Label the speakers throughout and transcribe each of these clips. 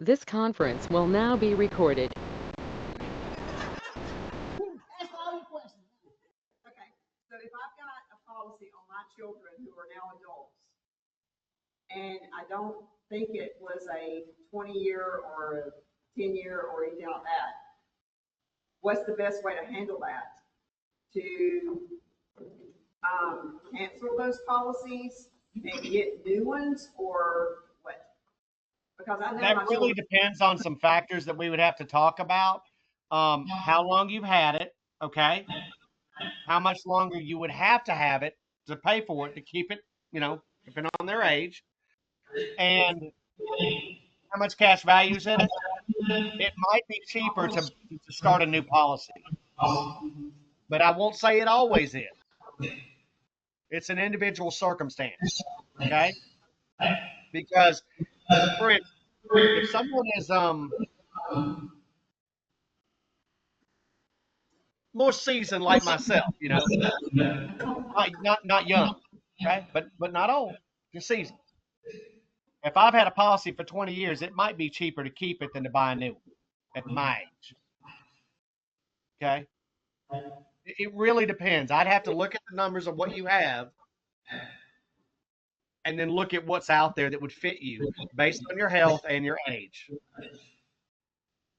Speaker 1: This conference will now be recorded.
Speaker 2: Ask all your questions. Okay, so if I've got a policy on my children who are now adults, and I don't think it was a 20-year or a 10-year or anything like that, what's the best way to handle that? To cancel those policies and get new ones, or what? Because I know
Speaker 3: That
Speaker 2: my
Speaker 3: really
Speaker 2: children.
Speaker 3: depends on some factors that we would have to talk about. How long you've had it, okay? How much longer you would have to have it to pay for it to keep it, depending on their age, and how much cash value is in it. It might be cheaper to start a new policy, but I won't say it always is. It's an individual circumstance, okay? Because, for instance, if someone is more seasoned like myself, not young, okay, but not old, just seasoned. If I've had a policy for 20 years, it might be cheaper to keep it than to buy a new one at my age. Okay, it really depends. I'd have to look at the numbers of what you have, and then look at what's out there that would fit you based on your health and your age.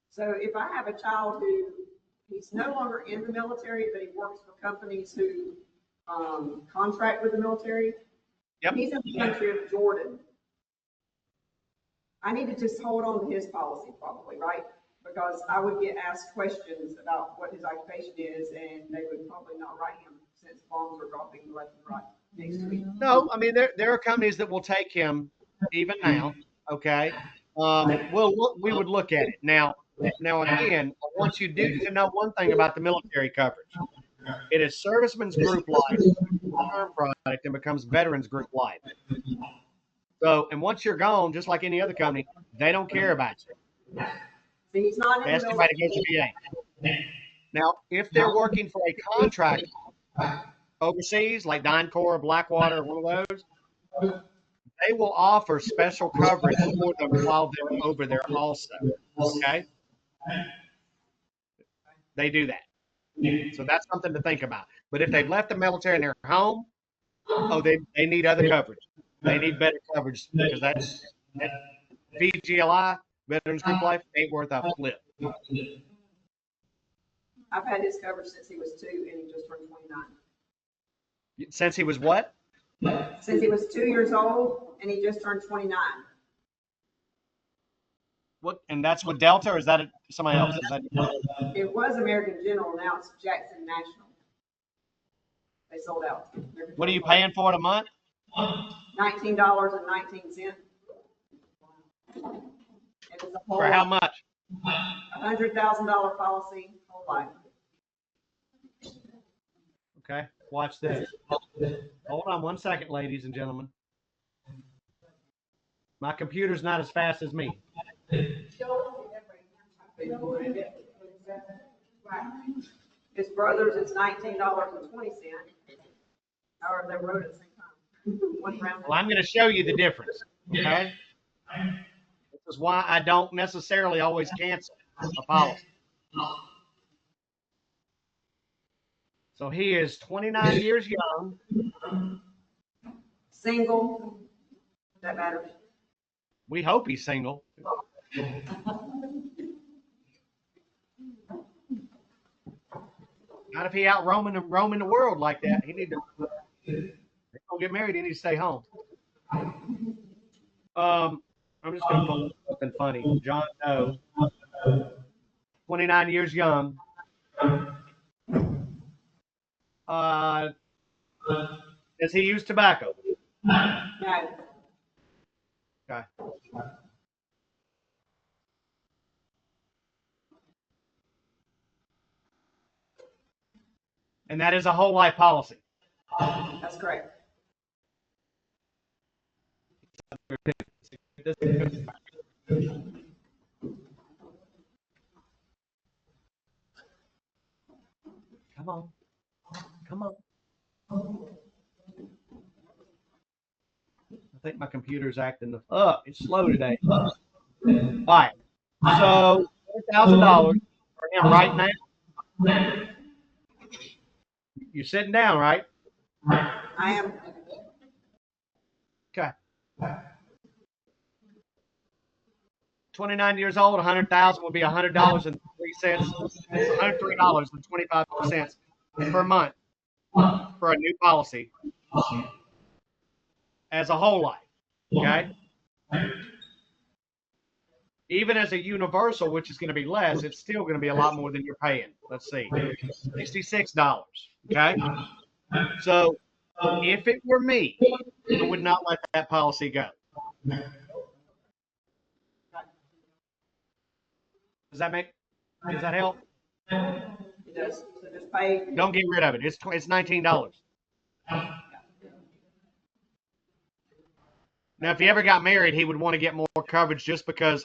Speaker 2: So if I have a child who he's no longer in the military, but he works for companies who contract with the military.
Speaker 3: Yep.
Speaker 2: He's in the country of Jordan. I need to just hold on to his policy probably, right? Because I would get asked questions about what his occupation is, and they would probably not write him since bombs are dropping left and right next to him.
Speaker 3: No, I mean there are companies that will take him even now. Okay, we would look at it now. Now again, I want you to know one thing about the military coverage. It is servicemen's group life, term product, and becomes veterans group life. So, and once you're gone, just like any other company, they don't care about you.
Speaker 2: So he's not in
Speaker 3: They
Speaker 2: the
Speaker 3: ask you about
Speaker 2: military.
Speaker 3: to go to VA. Now, if they're working for a contract overseas, like DynCorp or Blackwater or one of those, they will offer special coverage for them while they're over there also. Okay? They do that. So that's something to think about. But if they've left the military and they're home, they need other coverage. They need better coverage because that VGLI, Veterans Group Life, ain't worth a flip.
Speaker 2: I've had his coverage since he was 2, and he just turned 29.
Speaker 3: Since he was what?
Speaker 2: Since he was 2 years old, and he just turned 29.
Speaker 3: What? And that's with Delta, or is that somebody else? Is that?
Speaker 2: It was American General, now it's Jackson National. They sold out.
Speaker 3: What are you paying for it a month?
Speaker 2: $19.19.
Speaker 3: For how much?
Speaker 2: $100,000 policy, whole life.
Speaker 3: Okay, watch this. Hold on one second, ladies and gentlemen. My computer's not as fast as me.
Speaker 2: His brother's is $19.20. However, they wrote it at the same time. One round.
Speaker 3: Well, I'm going to show you the difference. Okay. This is why I don't necessarily always cancel a policy. So he is 29 years young.
Speaker 2: Single. That matters.
Speaker 3: We hope he's single. Not if he out roaming the world like that. He need to. If don't get married, he needs to stay home. I'm just gonna pull something funny. John Doe, 29 years young. Does he use tobacco?
Speaker 2: No.
Speaker 3: Okay. And that is a whole life policy.
Speaker 2: That's correct.
Speaker 3: Come on. Come on. I think my computer's acting up. It's slow today. All right. So $100,000 for him right now. You're sitting down, right?
Speaker 2: I am,
Speaker 3: Okay. 29 years old, 100,000 would be $100.03, $103.25 per month for a new policy as a whole life. Okay. Even as a universal, which is going to be less, it's still going to be a lot more than you're paying. Let's see, $66. Okay. So if it were me, I would not let that policy go. Does that help?
Speaker 2: just, so just pay,
Speaker 3: Don't get rid of it. It's $19. Now, if he ever got married, he would want to get more coverage just because,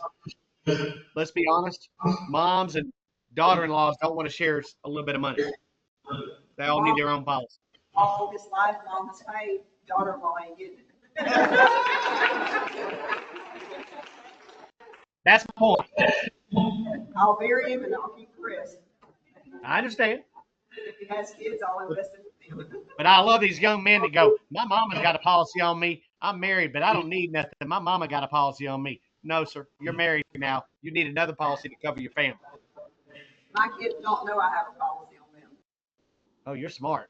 Speaker 3: let's be honest, moms and daughter-in-laws don't want to share a little bit of money. They all need their own policy.
Speaker 2: all his life, mom has paid, daughter-in-law ain't getting it.
Speaker 3: That's the point.
Speaker 2: I'll bury him and I'll keep Chris.
Speaker 3: I understand.
Speaker 2: If he has kids, I'll invest in them.
Speaker 3: But I love these young men that go, my mama's got a policy on me. I'm married, but I don't need nothing. My mama got a policy on me. No, sir. You're married now. You need another policy to cover your family.
Speaker 2: My kids don't know I have a policy on them.
Speaker 3: Oh, you're smart.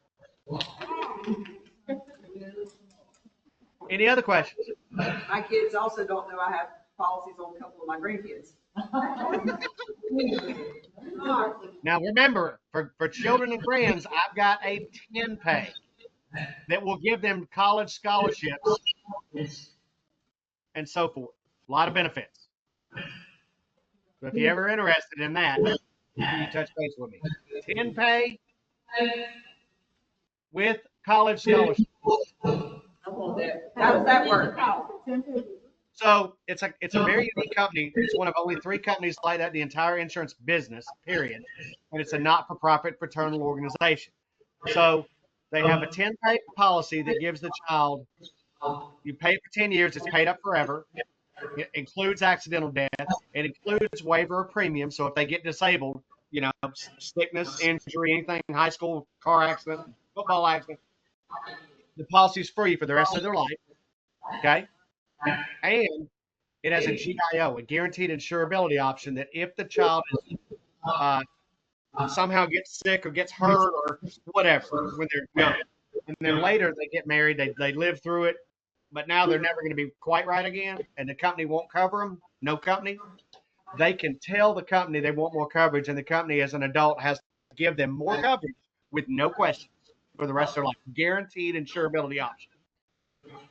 Speaker 3: Any other questions?
Speaker 2: My kids also don't know I have policies on a couple of my grandkids.
Speaker 3: Now, remember, for children and grands, I've got a 10 pay that will give them college scholarships and so forth. A lot of benefits. So if you're ever interested in that, you touch base with me. 10 pay with college scholarships.
Speaker 2: How does that work?
Speaker 3: So it's a very unique company. It's one of only 3 companies like that in the entire insurance business, period. And it's a not-for-profit fraternal organization. So they have a 10 pay policy that gives the child, you pay it for 10 years, it's paid up forever. It includes accidental death. It includes waiver of premium. So if they get disabled, sickness, injury, anything, high school, car accident, football accident, the policy is free for the rest of their life. Okay. And it has a GIO, a guaranteed insurability option, that if the child is, somehow gets sick or gets hurt or whatever when they're young, and then later they get married, they live through it, but now they're never going to be quite right again, and the company won't cover them, no company, they can tell the company they want more coverage, and the company as an adult has to give them more coverage with no questions for the rest of their life. Guaranteed insurability option.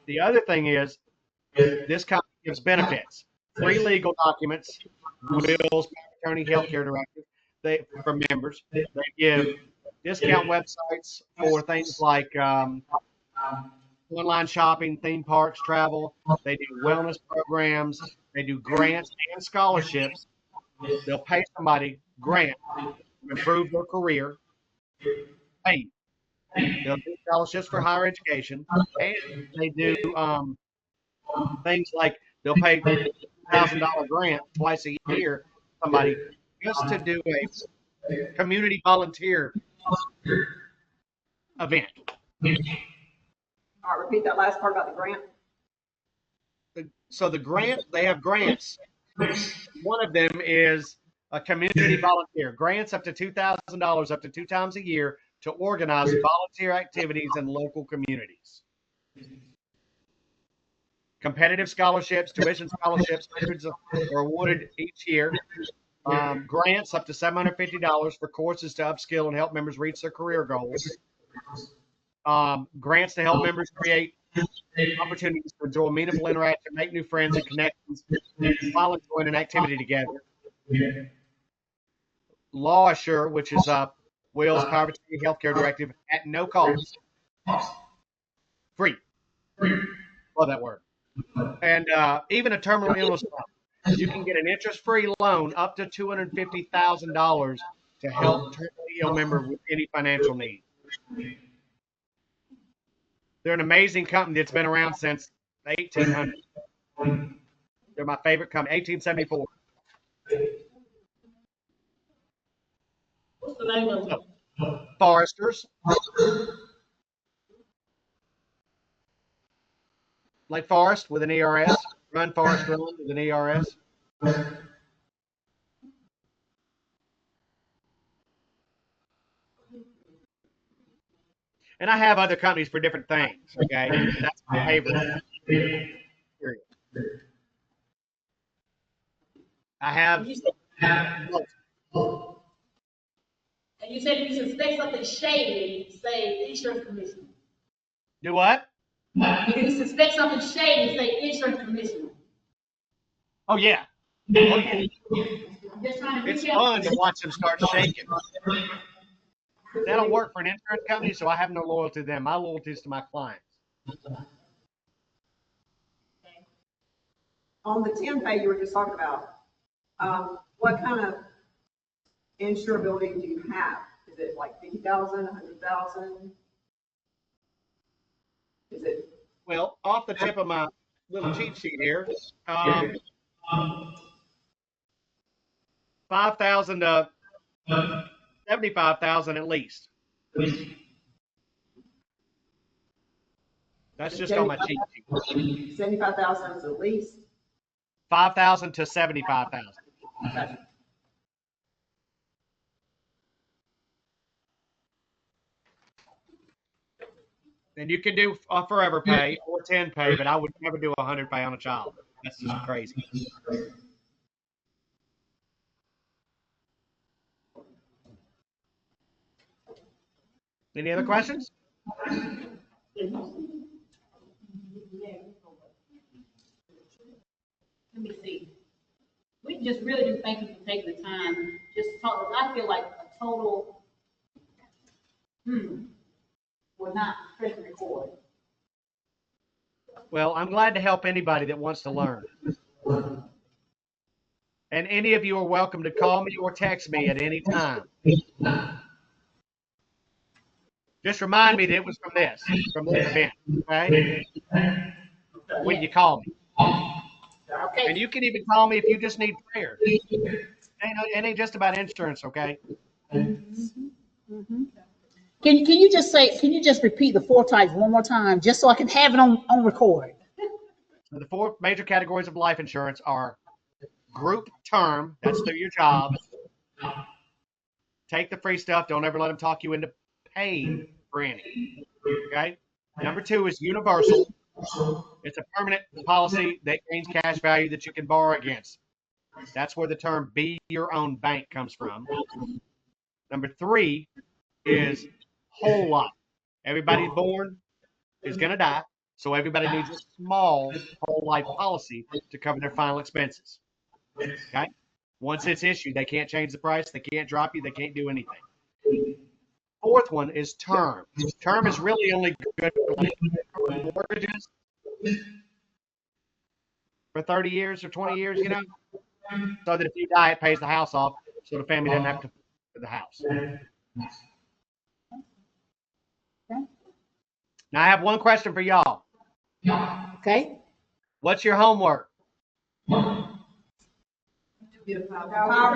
Speaker 3: The other thing is, this company gives benefits, free legal documents, wills, power of attorney, healthcare directive, for members. They give discount websites for things like online shopping, theme parks, travel. They do wellness programs. They do grants and scholarships. They'll pay somebody grant to improve their career. Hey, they'll do scholarships for higher education, and they do things like they'll pay $1,000 grant twice a year to somebody just to do a community volunteer event.
Speaker 2: All right, repeat that last part about the grant.
Speaker 3: So the grant, they have grants. One of them is a community volunteer. Grants up to $2,000 up to 2 times a year to organize volunteer activities in local communities. Competitive scholarships, tuition scholarships, hundreds are awarded each year. Grants up to $750 for courses to upskill and help members reach their career goals. Grants to help members create opportunities to enjoy meaningful interaction, make new friends and connections while enjoying an activity together. Law Assure, which is Will's power of attorney healthcare directive at no cost. Free. Love that word. And even a terminal illness loan. You can get an interest-free loan up to $250,000 to help terminally ill member with any financial need. They're an amazing company that's been around since the 1800s. They're my favorite company. 1874.
Speaker 4: What's the name of it?
Speaker 3: Foresters. Like Forest with an ERS. Run Forest Run with an ERS. And I have other companies for different things. Okay, that's my favorite. Period. I have.
Speaker 4: You said, and you said if you suspect something shady, say insurance commissioner.
Speaker 3: Do what?
Speaker 4: If you suspect something shady, say insurance commissioner.
Speaker 3: Oh yeah. Oh yeah.
Speaker 4: I'm just trying to
Speaker 3: It's
Speaker 4: reach out.
Speaker 3: fun to watch them start shaking. They don't work for an insurance company, so I have no loyalty to them. My loyalty is to my clients.
Speaker 2: On the 10 pay you were just talking about, what kind of insurability do you have? Is it like 50,000, 100,000? Is it?
Speaker 3: Well, off the tip of my little cheat sheet here, 5,000 to 75,000 at least. That's just on my cheat sheet.
Speaker 2: 75,000 is at least?
Speaker 3: 5,000 to 75,000.
Speaker 2: Gotcha.
Speaker 3: And you can do a forever pay or 10 pay, but I would never do 100 pay on a child. That's just crazy. Any other questions?
Speaker 4: Let me see. We just really do thank you for taking the time. Just talk. I feel like a total. We're not pressing record.
Speaker 3: Well, I'm glad to help anybody that wants to learn. And any of you are welcome to call me or text me at any time. Just remind me that it was from this event, okay? When you call me.
Speaker 4: Okay.
Speaker 3: And you can even call me if you just need prayer. It ain't just about insurance, okay?
Speaker 5: Can you just repeat the four types one more time, just so I can have it on record?
Speaker 3: So the four major categories of life insurance are group term, that's through your job. Take the free stuff, don't ever let them talk you into paying for any. Okay? Number 2 is universal. It's a permanent policy that gains cash value that you can borrow against. That's where the term be your own bank comes from. Number 3 is whole life. Everybody born is going to die, so everybody needs a small whole life policy to cover their final expenses. Okay? Once it's issued, they can't change the price, they can't drop you, they can't do anything. Fourth one is term. Term is really only good for mortgages for 30 years or 20 years, so that if you die, it pays the house off, so the family doesn't have to pay for the house. Now, I have one question for y'all.
Speaker 5: Okay.
Speaker 3: What's your homework?
Speaker 2: Power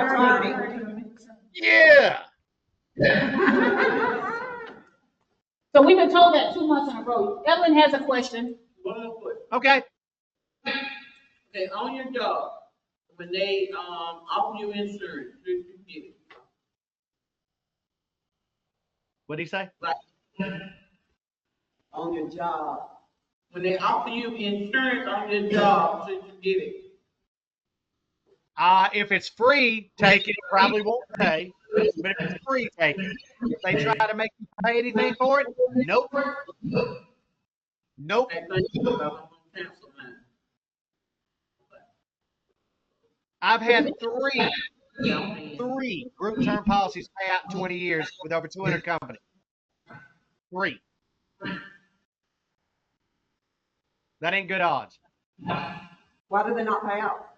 Speaker 2: of attorney.
Speaker 3: Yeah.
Speaker 4: So we've been told that 2 months in a row. Evelyn has a question.
Speaker 6: One more question.
Speaker 3: Okay.
Speaker 6: Okay, on your job, when they offer you insurance, do you get it?
Speaker 3: What did he say?
Speaker 6: Like
Speaker 2: On your job.
Speaker 6: when they offer you insurance on your job, should you get it?
Speaker 3: If it's free, take it. Probably won't pay. But if it's free, take it. If they try to make you pay anything for it, nope. Nope.
Speaker 6: Okay, thank you. I'm gonna cancel mine.
Speaker 3: I've had three
Speaker 6: Yeah.
Speaker 3: group term policies pay out in 20 years with over 200 companies. 3. That ain't good odds.
Speaker 2: Why do they not pay out?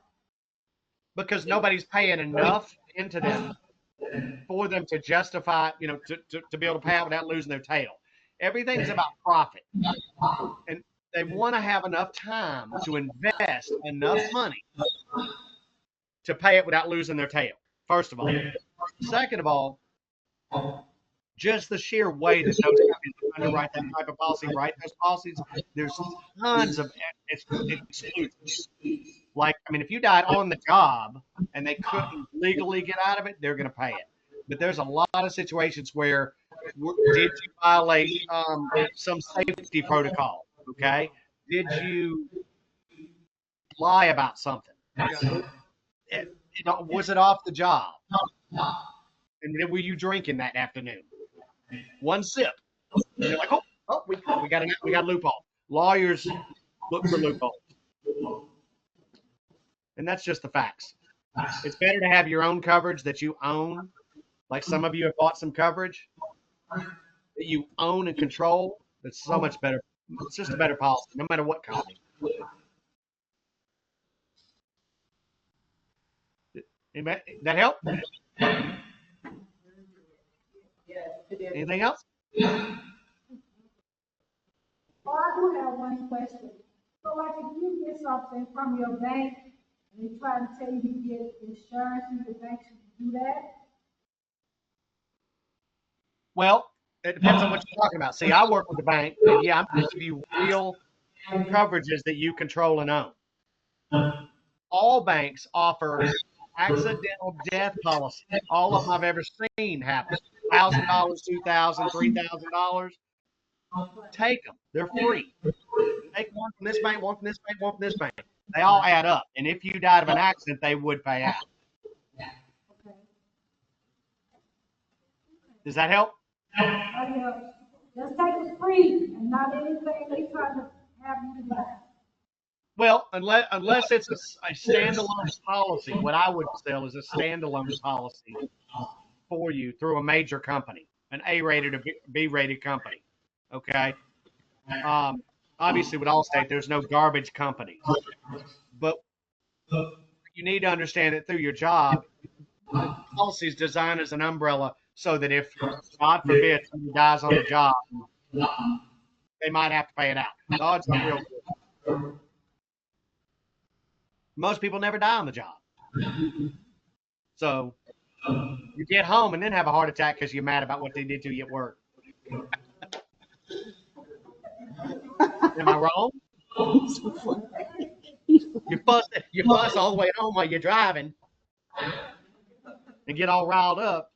Speaker 3: Because nobody's paying enough into them for them to justify, to be able to pay out without losing their tail. Everything's about profit. And they want to have enough time to invest enough money to pay it without losing their tail, first of all. Second of all, just the sheer way that those companies underwrite that type of policy, write those policies, there's tons of exclusions. Like, I mean, if you died on the job and they couldn't legally get out of it, they're going to pay it. But there's a lot of situations where did you violate some safety protocol? Okay, did you lie about something? Was it off the job? And then were you drinking that afternoon? One sip. And they're like, we got a loophole. Lawyers look for loopholes. And that's just the facts. It's better to have your own coverage that you own. Like some of you have bought some coverage that you own and control. It's so much better. It's just a better policy, no matter what company. That help? Anything else?
Speaker 7: Oh, I do have one question. So like if you get something from your bank and they try to tell you to get insurance through the bank, should you do that?
Speaker 3: Well, it depends on what you're talking about. See, I work with the bank, and yeah, I'm going to give you real coverages that you control and own. All banks offer accidental death policy. All of them I've ever seen happen. $1,000, $2,000, $3,000. Take them. They're free. Take one from this bank, one from this bank, one from this bank. They all add up. And if you died of an accident, they would pay out. Does that help?
Speaker 7: Just take it free and not anything they try to have you to buy.
Speaker 3: Well, unless it's a standalone policy, what I would sell is a standalone policy for you through a major company, an A-rated or B-rated company. Okay. Obviously, with Allstate, there's no garbage companies, but you need to understand that through your job, the policy is designed as an umbrella so that if, God forbid, somebody dies on the job, they might have to pay it out. The odds are real good. Most people never die on the job. So you get home and then have a heart attack because you're mad about what they did to you at work. Am I wrong? You fuss all the way home while you're driving and get all riled up.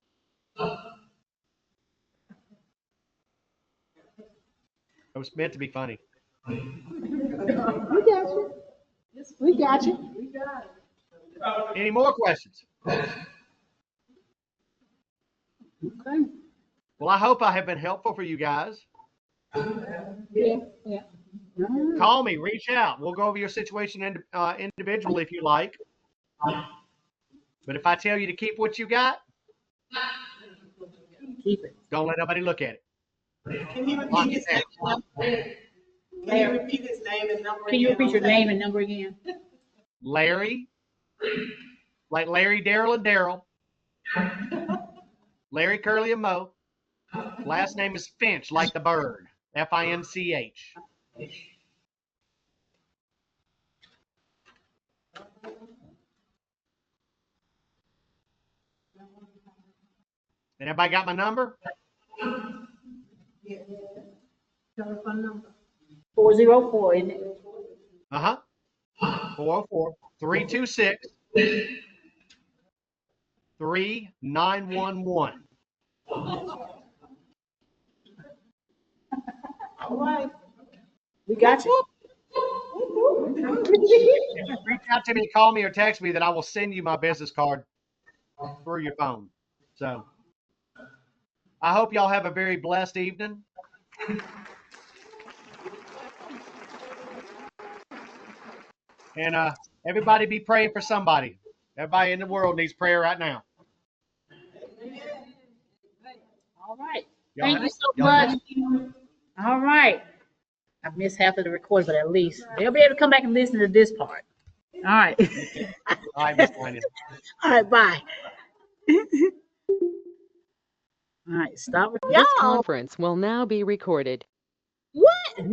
Speaker 3: It was meant to be funny.
Speaker 5: We got you. We got you.
Speaker 3: Any more questions?
Speaker 5: Okay.
Speaker 3: Well, I hope I have been helpful for you guys.
Speaker 5: Yeah.
Speaker 3: Call me, reach out. We'll go over your situation individually if you like. But if I tell you to keep what you got,
Speaker 5: Keep it.
Speaker 3: don't let nobody look at it.
Speaker 6: Can you repeat his name? Can you repeat his name and number?
Speaker 5: Can you repeat your name and number again?
Speaker 3: Larry, like Larry, Daryl, and Daryl. Larry, Curly, and Mo. Last name is Finch, like the bird. Finch. And everybody got my number?
Speaker 7: Telephone number.
Speaker 5: 404, isn't it?
Speaker 3: 404-326-3911.
Speaker 5: All right. We got you.
Speaker 3: Reach out to me, call me, or text me that I will send you my business card through your phone. So I hope y'all have a very blessed evening. And everybody be praying for somebody. Everybody in the world needs prayer right now.
Speaker 5: All right.
Speaker 3: Y'all
Speaker 5: Thank you so much. All right. I missed half of the recording, but at least they'll be able to come back and listen to this part. All right.
Speaker 3: All right, Miss Tanya.
Speaker 5: All right, bye. All right, stop.
Speaker 1: This conference will now be recorded.
Speaker 5: What?